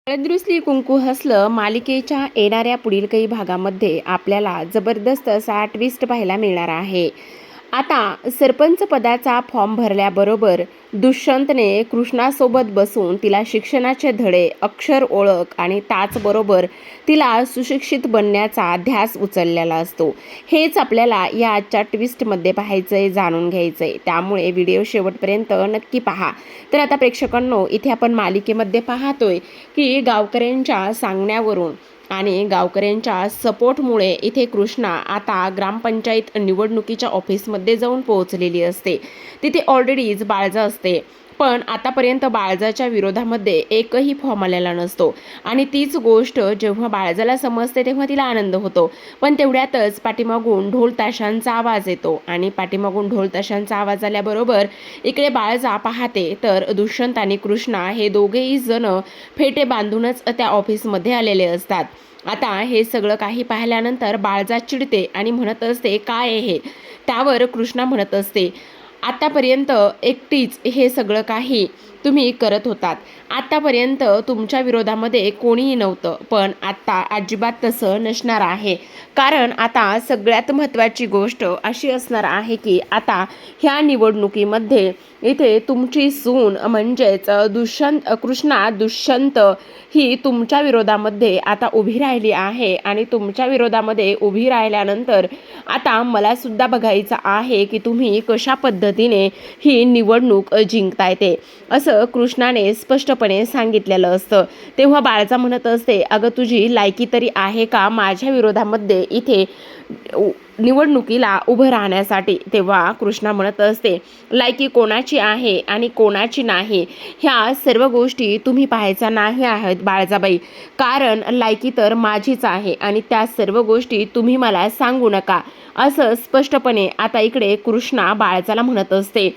हळदरुसली कुंकू हसलं मालिकेच्या येणाऱ्या पुढील काही भागामध्ये आपल्याला जबरदस्त असा ट्विस्ट पाहायला मिळणार आहे. आता सरपंच पदाचा फॉर्म भरल्याबरोबर दुष्यंतने कृष्णासोबत बसून तिला शिक्षणाचे धडे, अक्षर ओळख आणि त्याचबरोबर तिला सुशिक्षित बनण्याचा ध्यास उचललेला असतो. हेच आपल्याला या आजच्या ट्विस्टमध्ये पाहायचंय, जाणून घ्यायचंय. त्यामुळे व्हिडिओ शेवटपर्यंत नक्की पहा. तर आता प्रेक्षकांनो, इथे आपण मालिकेमध्ये पाहतोय की गावकऱ्यांच्या सांगण्यावरून आणि गावकऱ्यांच्या सपोर्टमुळे इथे कृष्णा आता ग्रामपंचायत निवडणुकीच्या ऑफिसमध्ये जाऊन पोहोचलेली असते. तिथे ऑलरेडीच बाळजा असते, पण आतापर्यंत बाळजाच्या विरोधामध्ये एकही फॉर्म आलेला नसतो आणि तीच गोष्ट जेव्हा बाळजाला समजते तेव्हा तिला आनंद होतो. पण तेवढ्यातच पाठीमागून ढोल ताशांचा आवाज येतो आणि पाठीमागून ढोल ताशांचा आवाज आल्याबरोबर इकडे बाळजा पाहते तर दुष्यंत आणि कृष्णा हे दोघेही जण फेटे बांधूनच त्या ऑफिसमध्ये आलेले असतात. आता हे सगळं काही पाहिल्यानंतर बाळजा चिडते आणि म्हणत असते, काय आहे हे? त्यावर कृष्णा म्हणत असते, आतापर्यंत एकटीच हे सगळं काही तुम्ही करत होतात. आतापर्यंत तुमच्या विरोधामध्ये कोणीही नव्हतं, पण आता अजिबात तसं नसणार आहे. कारण आता सगळ्यात महत्त्वाची गोष्ट अशी असणार आहे की आता ह्या निवडणुकीमध्ये इथे तुमची सून म्हणजेच दुष्यंत ही तुमच्या विरोधामध्ये आता उभी राहिली आहे आणि तुमच्या विरोधामध्ये उभी राहिल्यानंतर आता मला सुद्धा बघायचं आहे की तुम्ही कशा पद्धतीने ही निवडणूक जिंकताय ते, असं कृष्णाने स्पष्टपणे सांगितलेलं असतं. तेव्हा बाळजा म्हणत असते, अगं तुझी लायकी तरी आहे का माझ्या विरोधामध्ये इथे निवडणुकीला उभं राहण्यासाठी? तेव्हा कृष्णा म्हणत असते, लायकी कोणाची आहे आणि कोणाची नाही ह्या सर्व गोष्टी तुम्ही पाहायच्या नाही आहेत बाळजाबाई, कारण लायकी तर माझीच आहे आणि त्या सर्व गोष्टी तुम्ही मला सांगू नका, असं स्पष्टपणे आता इकडे कृष्णा बाळजाला म्हणत असते.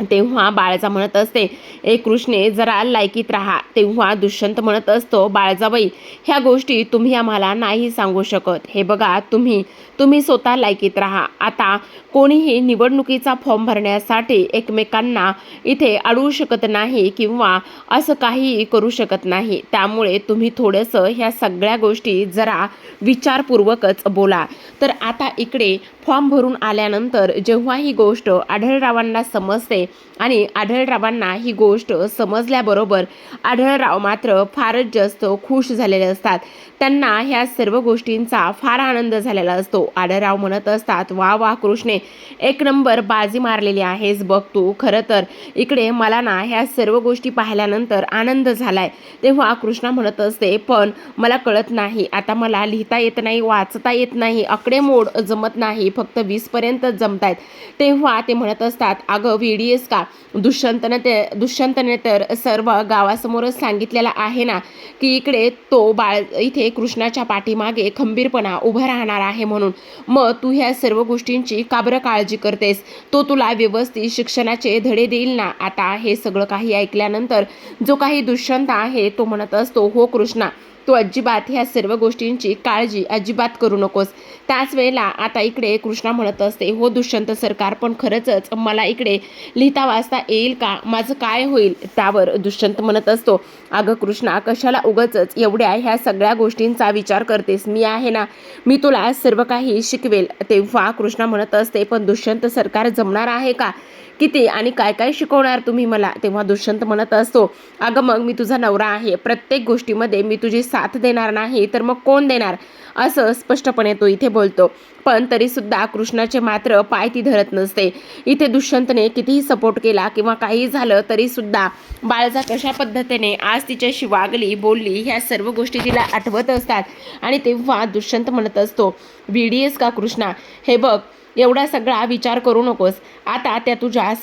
तेव्हा बाळजा म्हणत असते, ए कृष्णे जरा लायकीत राहा. तेव्हा दुष्यंत म्हणत असतो, बाळजाबाई ह्या गोष्टी तुम्ही आम्हाला नाही सांगू शकत. हे बघा, तुम्ही स्वतः लायकीत राहा. आता कोणीही निवडणुकीचा फॉर्म भरण्यासाठी एकमेकांना इथे अडवू शकत नाही किंवा असं काही करू शकत नाही. त्यामुळे तुम्ही थोडंसं ह्या सगळ्या गोष्टी जरा विचारपूर्वकच बोला. तर आता इकडे फॉर्म भरून आल्यानंतर जेव्हा ही गोष्ट आढळरावांना समजते आणि आढळरावांना ही गोष्ट समजल्याबरोबर आढळराव मात्र फारच जास्त खुश झालेले असतात. त्यांना ह्या सर्व गोष्टींचा फार आनंद झालेला असतो. आढळराव म्हणत असतात, वा वा कृष्णे, एक नंबर बाजी मारलेली आहेस बघ तू. खरं तर इकडे मला ना ह्या सर्व गोष्टी पाहिल्यानंतर आनंद झालाय. तेव्हा कृष्णा म्हणत असते, पण मला कळत नाही, आता मला लिहिता येत नाही, वाचता येत नाही, आकडेमोड जमत नाही, फक्त 20 पर्यंत जमतायत. तेव्हा ते म्हणत असतात, अगं VDS का? दुष्यंतने तर सर्व गावासमोरच सांगितलेला आहे ना की इकडे तो इथे कृष्णाच्या पाठीमागे खंबीरपणा उभा राहणार आहे म्हणून. मग तू ह्या सर्व गोष्टींची का बरं काळजी करतेस? तो तुला व्यवस्थित शिक्षणाचे धडे देईल ना. आता हे सगळं काही ऐकल्यानंतर जो काही दुष्यंत आहे तो म्हणत असतो, हो कृष्णा, तू अजिबात ह्या सर्व गोष्टींची काळजी अजिबात करू नकोस. त्याच वेळेला आता इकडे कृष्णा म्हणत असते, हो दुष्यंत सरकार, पण खरंच मला इकडे लिहिता वाचता येईल का? माझं काय होईल? त्यावर दुष्यंत म्हणत असतो, अगं कृष्णा, कशाला उगाचच एवढ्या ह्या सगळ्या गोष्टींचा विचार करतेस? मी आहे ना, मी तुला सर्व काही शिकवेल. तेव्हा कृष्णा म्हणत असते, पण दुष्यंत सरकार जमणार आहे का? किती आणि काय काय शिकवणार तुम्ही मला? तेव्हा दुष्यंत म्हणत असतो, अगं मग मी तुझा नवरा आहे, प्रत्येक गोष्टीमध्ये मी तुझी साथ देणार नाही तर मग कोण देणार? असं स्पष्टपणे तो इथे बोलतो. पण तरीसुद्धा कृष्णाचे मात्र पाय ती धरत नसते. इथे दुष्यंतने कितीही सपोर्ट केला किंवा काही झालं तरीसुद्धा बाळजा कशा पद्धतीने आज तिच्याशी वागली, बोलली, ह्या सर्व गोष्टी तिला आठवत असतात. आणि तेव्हा दुष्यंत म्हणत असतो, VDS का कृष्णा, हे बघ, एवढा सगळा विचार करू नकोस. आता त्या तुझ्या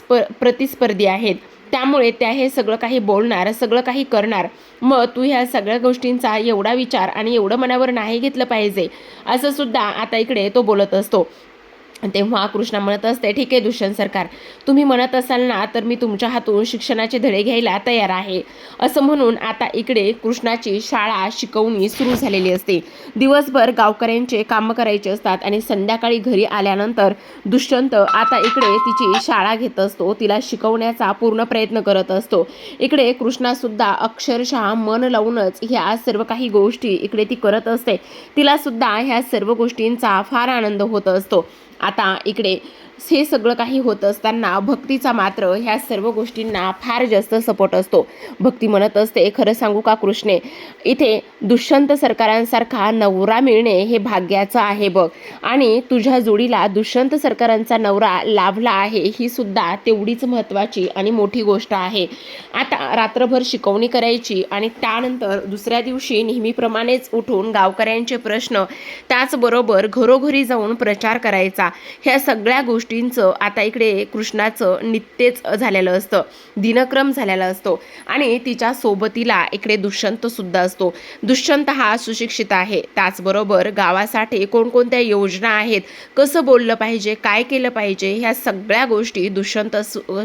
प्रतिस्पर्धी आहेत, त्यामुळे त्या हे सगळं काही बोलणार, सगळं काही करणार. मग तू ह्या सगळ्या गोष्टींचा एवढा विचार आणि एवढं मनावर नाही घेतलं पाहिजे, असं सुद्धा आता इकडे तो बोलत असतो. तेव्हा कृष्णा म्हणत असते, ठीक आहे दुष्यंत सरकार, तुम्ही म्हणत असाल ना तर मी तुमच्या हातून शिक्षणाचे धडे घ्यायला तयार आहे, असं म्हणून आता इकडे कृष्णाची शाळा शिकवणी सुरू झालेली असते. दिवसभर गावकऱ्यांचे कामं करायचे असतात आणि संध्याकाळी घरी आल्यानंतर दुष्यंत आता इकडे तिची शाळा घेत असतो, तिला शिकवण्याचा पूर्ण प्रयत्न करत असतो. इकडे कृष्णासुद्धा अक्षरशः मन लावूनच ह्या सर्व काही गोष्टी इकडे ती करत असते. तिला सुद्धा ह्या सर्व गोष्टींचा फार आनंद होत असतो. आता इकडे हे सगळं काही होत असताना भक्तीचा मात्र ह्या सर्व गोष्टींना फार जास्त सपोर्ट असतो. भक्ती म्हणत असते, खरं सांगू का कृष्णे, इथे दुष्यंत सरकारांसारखा नवरा मिळणे हे भाग्याचं आहे बघ, आणि तुझ्या जोडीला दुष्यंत सरकारांचा नवरा लाभला आहे ही सुद्धा तेवढीच महत्त्वाची आणि मोठी गोष्ट आहे. आता रात्रभर शिकवणी करायची आणि त्यानंतर दुसऱ्या दिवशी नेहमीप्रमाणेच उठून गावकऱ्यांचे प्रश्न, त्याचबरोबर घरोघरी जाऊन प्रचार करायचा. ह्या सगळ्या गोष्टींचं आता इकडे कृष्णाचं नित्यच झालेलं असतं, दिनक्रम झालेला असतो. आणि तिच्या सोबतीला इकडे दुष्यंत सुद्धा असतो. दुष्यंत हा सुशिक्षित आहे, त्याचबरोबर गावासाठी कोणकोणत्या योजना आहेत, कसं बोललं पाहिजे, काय केलं पाहिजे, ह्या सगळ्या गोष्टी दुष्यंत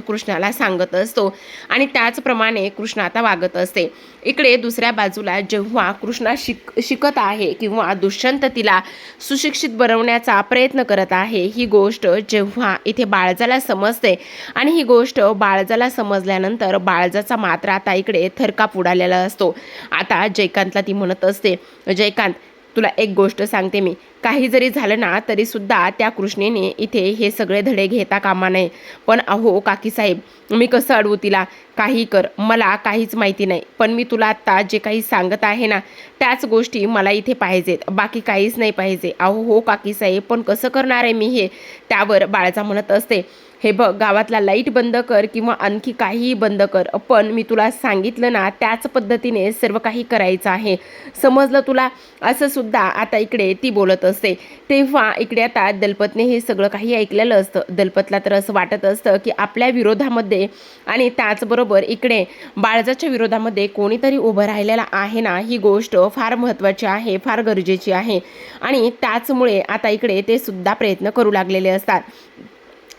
कृष्णाला सांगत असतो आणि त्याचप्रमाणे कृष्ण आता वागत असते. इकडे दुसऱ्या बाजूला जेव्हा कृष्णा शिकत आहे किंवा दुष्यंत तिला सुशिक्षित बनवण्याचा प्रयत्न करत आहे, ही गोष्ट जेव्हा इथे बाळजाला समजते आणि ही गोष्ट बाळजाला समजल्यानंतर बाळजाचा मात्र आता इकडे थरकाप उडालेला असतो. आता जयकांतला ती म्हणत असते, जयकांत तुला एक गोष्ट सांगते मी, काही जरी झालं ना तरी सुद्धा त्या कृष्णेने इथे हे सगळे धडे घेता कामा नये. पण अहो काकीसाहेब, मी कसं अडवू तिला, काही कर, मला काहीच माहिती नाही, पण मी तुला आत्ता जे काही सांगत आहे ना त्याच गोष्टी मला इथे पाहिजेत, बाकी काहीच नाही पाहिजे. अहो हो काकीसाहेब, पण कसं करणार आहे मी हे. त्यावर बाळजा म्हणत असते, हे बघ, गावातला लाईट बंद कर किंवा आणखी काहीही बंद कर, पण मी तुला सांगितलं ना त्याच पद्धतीने सर्व काही करायचं आहे, समजलं तुला, असं सुद्धा आता इकडे ती बोलत असते. तेव्हा इकडे आता दलपतने हे सगळं काही ऐकलेलं असतं. दलपतला तर असं वाटत असतं की आपल्या विरोधामध्ये आणि त्याचबरोबर इकडे बाळजाच्या विरोधामध्ये कोणीतरी उभं राहिलेला आहे ना, ही गोष्ट फार महत्त्वाची आहे, फार गरजेची आहे, आणि त्याचमुळे आता इकडे ते सुद्धा प्रयत्न करू लागलेले असतात.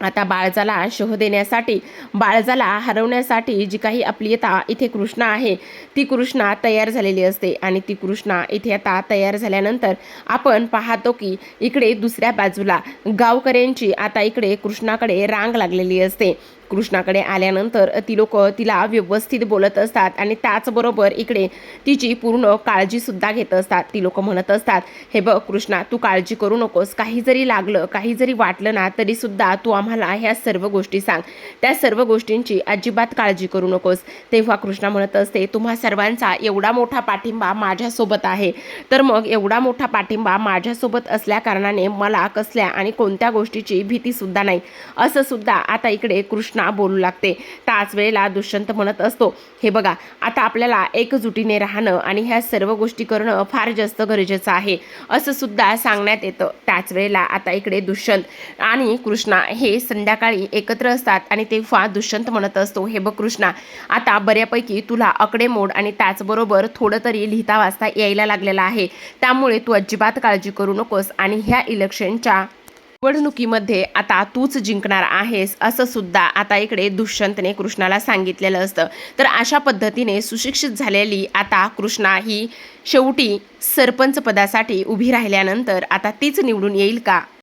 आता बाळजाला शोध देण्यासाठी, बाळजाला हरवण्यासाठी जी काही आपली आता इथे कृष्णा आहे ती कृष्णा तयार झालेली असते. आणि ती कृष्णा इथे आता तयार झाल्यानंतर आपण पाहतो की इकडे दुसऱ्या बाजूला गावकऱ्यांची आता इकडे कृष्णाकडे रांग लागलेली असते. कृष्णाकडे आल्यानंतर ती लोक तिला व्यवस्थित बोलत असतात आणि त्याचबरोबर इकडे तिची पूर्ण काळजीसुद्धा घेत असतात. ती लोक म्हणत असतात, हे बघ कृष्णा, तू काळजी करू नकोस, काही जरी लागलं, काही जरी वाटलं ना तरीसुद्धा तू आम्हाला ह्या सर्व गोष्टी सांग, त्या सर्व गोष्टींची अजिबात काळजी करू नकोस. तेव्हा कृष्णा म्हणत असते, तुम्हा सर्वांचा एवढा मोठा पाठिंबा माझ्यासोबत आहे, तर मग एवढा मोठा पाठिंबा माझ्यासोबत असल्या कारणाने मला कसल्या आणि कोणत्या गोष्टीची भीतीसुद्धा नाही, असं सुद्धा आता इकडे कृष्णा बोलू लागते. त्याच वेळेला दुष्यंत म्हणत असतो, हे बघा, आता आपल्याला एकजुटीने राहणं आणि ह्या सर्व गोष्टी करणं फार जास्त गरजेचं आहे, असं सुद्धा सांगण्यात येतं. त्याच वेळेला आता इकडे दुष्यंत आणि कृष्णा हे संध्याकाळी एकत्र असतात आणि तेव्हा दुष्यंत म्हणत असतो, हे बघ कृष्णा, आता बऱ्यापैकी तुला आकडेमोड आणि त्याचबरोबर थोडं तरी लिहिता वाचता यायला लागलेलं आहे, त्यामुळे तू अजिबात काळजी करू नकोस आणि ह्या इलेक्शनच्या निवडणुकीमध्ये आता तूच जिंकणार आहेस, असं सुद्धा आता इकडे दुष्यंतने कृष्णाला सांगितलेलं असतं. तर अशा पद्धतीने सुशिक्षित झालेली आता कृष्णा ही शेवटी सरपंच पदासाठी उभी राहिल्यानंतर आता तीच निवडून येईल का,